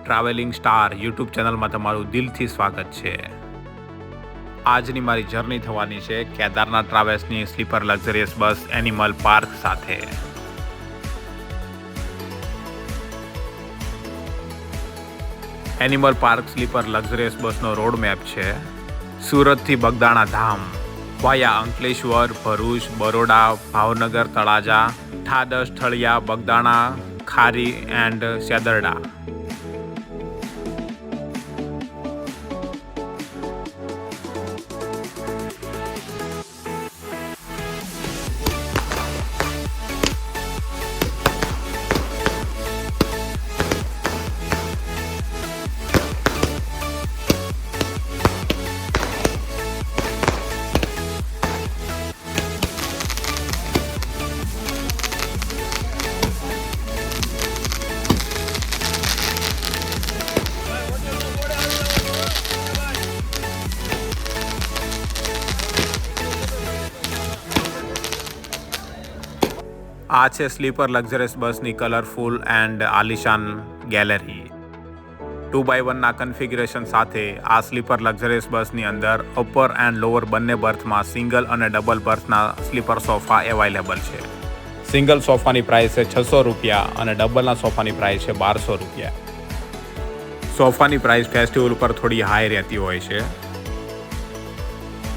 Travelling star YouTube ચેનલમાં તમારું દિલથી સ્વાગત છે। આજની મારી જર્ની થવાની છે કેદારનાથ ટ્રાવેલ્સની સ્લીપર લક્ઝરિયસ બસ એનિમલ પાર્ક સાથે। એનિમલ પાર્ક સ્લીપર લક્ઝરિયસ બસનો રોડ મેપ છે સુરતથી બગદાણા ધામ વાયા અંકલેશ્વર, ભરૂચ, બરોડા, ભાવનગર, તળાજા, ઠાદસ, ઠળિયા, બગદાણા, ખારી એન્ડ સેદરડા। આ છે સ્લીપર લક્ઝરિયસ બસની કલરફુલ એન્ડ આલિશાન ગેલેરી। 2x1ના કન્ફિગ્યુરેશન સાથે આ સ્લીપર લક્ઝરિયસ બસની અંદર અપર એન્ડ લોઅર બંને બર્થમાં સિંગલ અને ડબલ બર્થના સ્લીપર સોફા અવેલેબલ છે। સિંગલ સોફાની પ્રાઇસ છે 600 રૂપિયા અને ડબલના સોફાની પ્રાઇસ છે 1200 રૂપિયા। સોફાની પ્રાઇસ ફેસ્ટિવલ ઉપર થોડી હાઈ રહેતી હોય છે।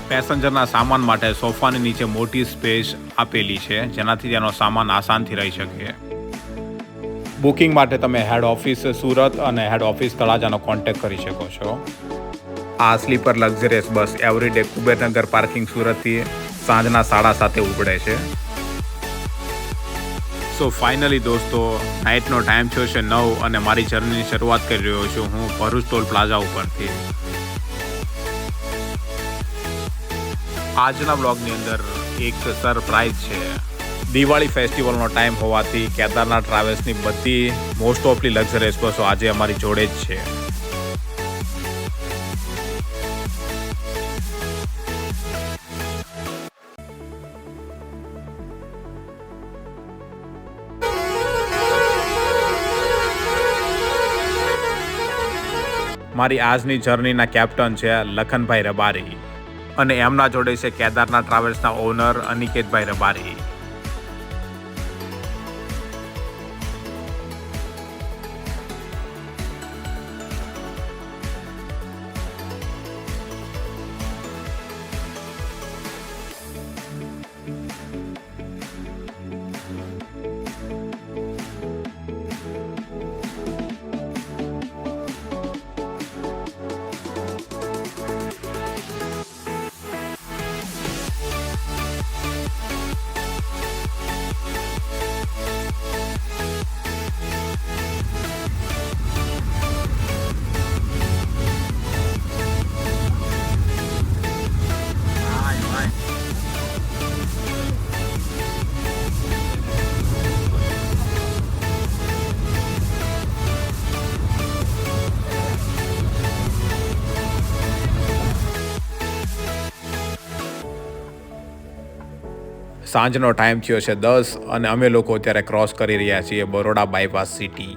પેસેન્જરના સામાન માટે સોફાની નીચે મોટી સ્પેસ આપેલી છે જેનાથી તેનો સામાન આસાનથી રહી શકે। બુકિંગ માટે તમે હેડ ઓફિસ સુરત અને હેડ ઓફિસ તળાજાનો કોન્ટેક્ટ કરી શકો છો। આ સ્લીપર લક્ઝરિયસ બસ એવરીડે કુબેરનગર પાર્કિંગ સુરતથી સાંજના 7:30 ઉપડે છે। સો ફાઇનલી દોસ્તો, નાઇટનો ટાઈમ થયો છે 9 અને મારી જર્નીની શરૂઆત કરી રહ્યો છું હું ભરૂચ ટોલ પ્લાઝા ઉપરથી। આજના બ્લોગની અંદર એક સરપ્રાઇઝ છે। દિવાળી ફેસ્ટિવલનો ટાઈમ હોવાથી કેદારનાથ ટ્રાવેલ્સની બધી મોસ્ટ ઓફલી લક્ઝરિયસ બસો આજે અમારી જોડે જ છે। મારી આજની જર્નીના કેપ્ટન છે લખનભાઈ રબારી અને એમના જોડે છે કેદારનાથ ટ્રાવેલ્સના ઓનર અનિકેતભાઈ રબારી। સાંજનો ટાઈમ થયો છે 10 અને અમે લોકો અત્યારે ક્રોસ કરી રહ્યા છીએ બરોડા બાયપાસ સિટી।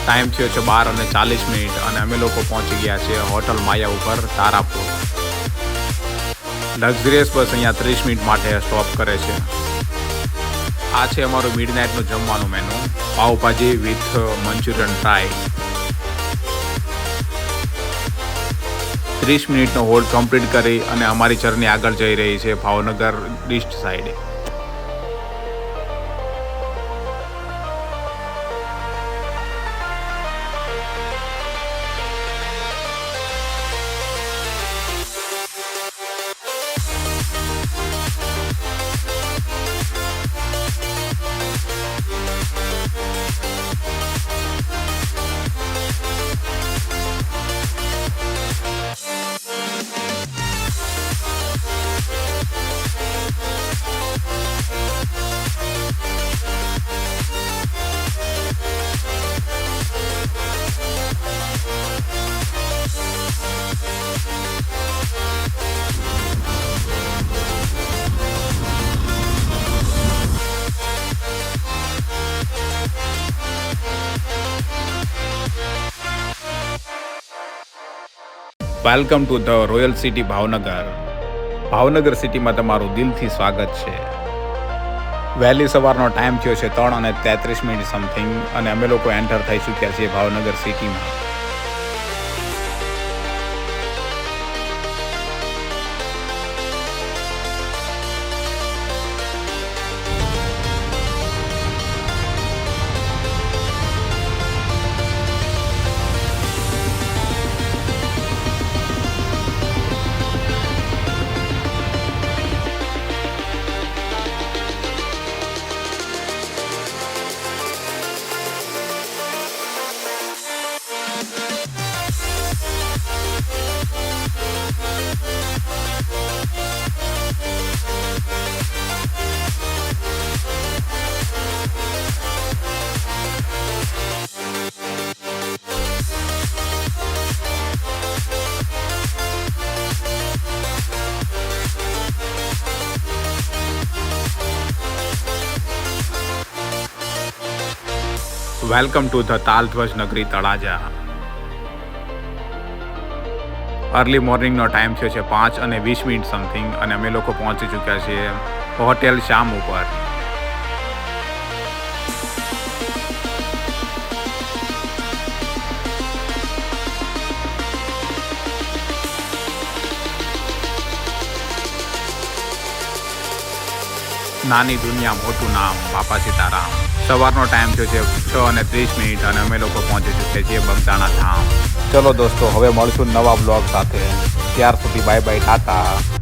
ટાઈમ થયો છે 12:40 અને અમે લોકો પહોંચી ગયા છે હોટલ માયા ઉપર તારાપુર. લક્ઝરિયસ બસ અહીંયા 30 મિનિટ માટે સ્ટોપ કરે છે. આ છે અમારું મિડનાઇટનું જમવાનું menu. Pav bhaji with Manchurian fry. 30 મિનિટનો હોલ્ડ કમ્પ્લીટ કરી અને અમારી જર્ની આગળ જઈ રહી છે ભાવનગર ઈસ્ટ સાઈડે. Welcome to the royal city Bhavnagar. Bhavnagar સિટીમાં તમારું દિલથી સ્વાગત છે. વહેલી સવારનો ટાઈમ થયો છે 3:33 સમથિંગ અને અમે લોકો એન્ટર થઈ ચૂક્યા છીએ ભાવનગર સિટીમાં. વેલકમ ટુ ધ તાલધ્વજ નગરી તળાજા. અર્લી મોર્નિંગનો ટાઈમ થયો છે 5:20 સમથિંગ અને અમે લોકો પહોંચી ચૂક્યા છીએ હોટેલ શ્યામ ઉપર. નાની દુનિયા મોટું નામ બાપા સીતારામ. સવારનો ટાઈમ થયો છે 6:30 અને અમે લોકો પહોંચી ચૂક્યા છીએ બગદાણા ધામ. ચલો દોસ્તો, હવે મળશું નવા બ્લોગ સાથે. ત્યાર સુધી બાય બાય, ટાટા.